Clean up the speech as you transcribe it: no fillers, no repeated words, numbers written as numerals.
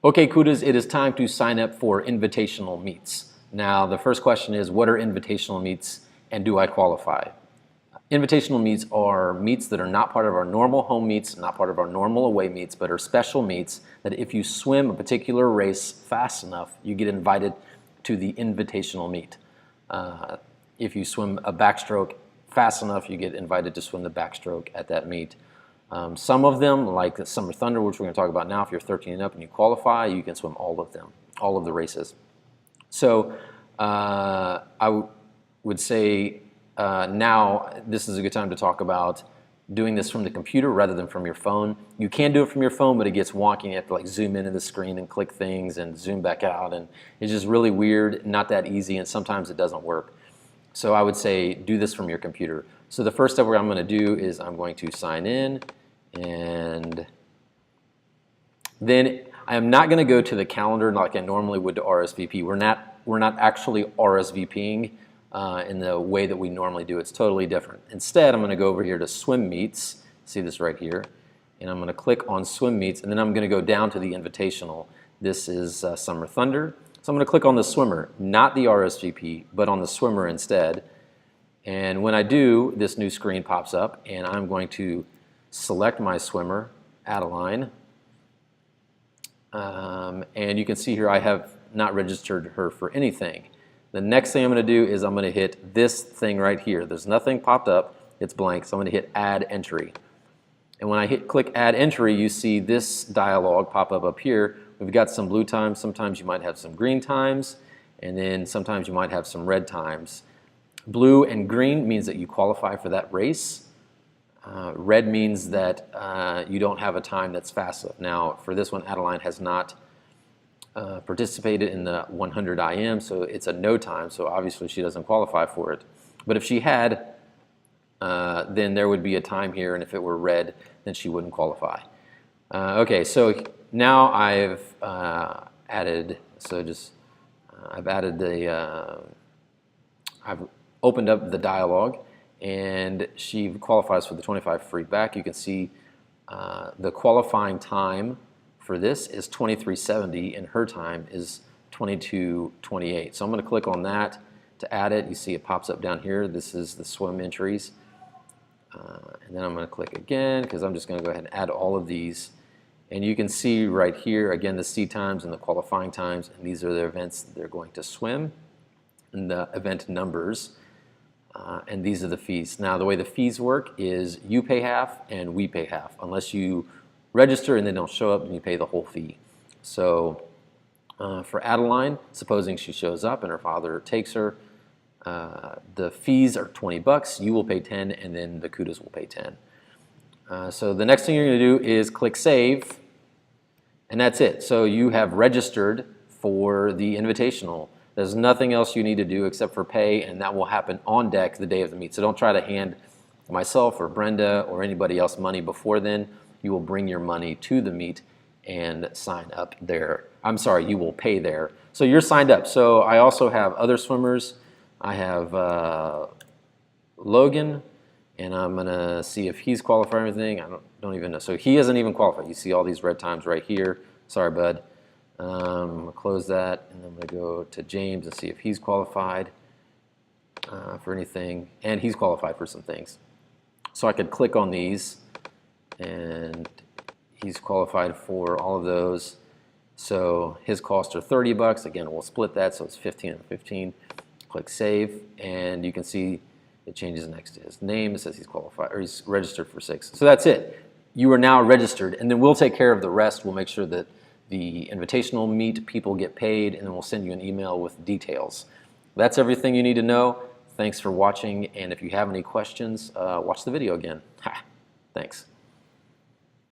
Okay, Kudas, it is time to sign up for invitational meets. Now, the first question is, what are invitational meets and do I qualify? Invitational meets are meets that are not part of our normal home meets, not part of our normal away meets, but are special meets that if you swim a particular race fast enough, you get invited to the invitational meet. If you swim a backstroke fast enough, you get invited to swim the backstroke at that meet. Some of them, like the Summer Thunder, which we're going to talk about now, if you're 13 and up and you qualify, you can swim all of them, all of the races. So I would say now this is a good time to talk about doing this from the computer rather than from your phone. You can do it from your phone, but it gets wonky. You have to like zoom into the screen and click things and zoom back out, and it's just really weird, not that easy, and sometimes it doesn't work. So I would say do this from your computer. So the first step I'm going to do is I'm going to sign in, and then I am not going to go to the calendar like I normally would to RSVP. We're not actually RSVPing in the way that we normally do. It's totally different. Instead, I'm going to go over here to swim meets. See this right here, and I'm going to click on swim meets, and then I'm going to go down to the invitational. This is Summer Thunder. So I'm going to click on the swimmer, not the RSVP, but on the swimmer instead. And when I do, this new screen pops up, and I'm going to select my swimmer, add a line. And you can see here I have not registered her for anything. The next thing I'm going to do is I'm going to hit this thing right here. There's nothing popped up. It's blank. So I'm going to hit Add Entry. And when I click Add Entry, you see this dialog pop up here. We've got some blue times. Sometimes you might have some green times. And then sometimes you might have some red times. Blue and green means that you qualify for that race. Red means that you don't have a time that's fast enough. Now, for this one, Adeline has not participated in the 100 IM, so it's a no time, so obviously she doesn't qualify for it. But if she had, then there would be a time here, and if it were red, then she wouldn't qualify. Okay, so now I've added, I've opened up the dialog, and she qualifies for the 25 free back. You can see the qualifying time for this is 23:70, and her time is 22:28. So I'm going to click on that to add it. You see it pops up down here. This is the swim entries. And then I'm going to click again because I'm just going to go ahead and add all of these. And you can see right here, again, the seed times and the qualifying times, and these are the events they're going to swim, and the event numbers. And these are the fees. Now, the way the fees work is you pay half and we pay half, unless you register and they don't show up and you pay the whole fee. So for Adeline, supposing she shows up and her father takes her, the fees are 20 bucks, you will pay 10, and then the Kudas will pay 10. So the next thing you're going to do is click Save, and that's it. So you have registered for the invitational. There's nothing else you need to do except for pay, and that will happen on deck the day of the meet. So don't try to hand myself or Brenda or anybody else money before then. You will bring your money to the meet and sign up there. I'm sorry, you will pay there. So you're signed up. So I also have other swimmers. I have Logan, and I'm going to see if he's qualified or anything. I don't even know. So he hasn't even qualified. You see all these red times right here. Sorry, bud. I'm going to close that, and I'm going to go to James and see if he's qualified for anything. And he's qualified for some things. So I could click on these, and he's qualified for all of those. So his costs are 30 bucks. Again, we'll split that, so it's 15 and 15. Click Save, and you can see it changes next to his name. It says he's qualified, or he's registered for 6. So that's it. You are now registered, and then we'll take care of the rest. We'll make sure that the invitational meet people get paid, and then we'll send you an email with details. That's everything you need to know. Thanks for watching, and if you have any questions, watch the video again. Ha! Thanks.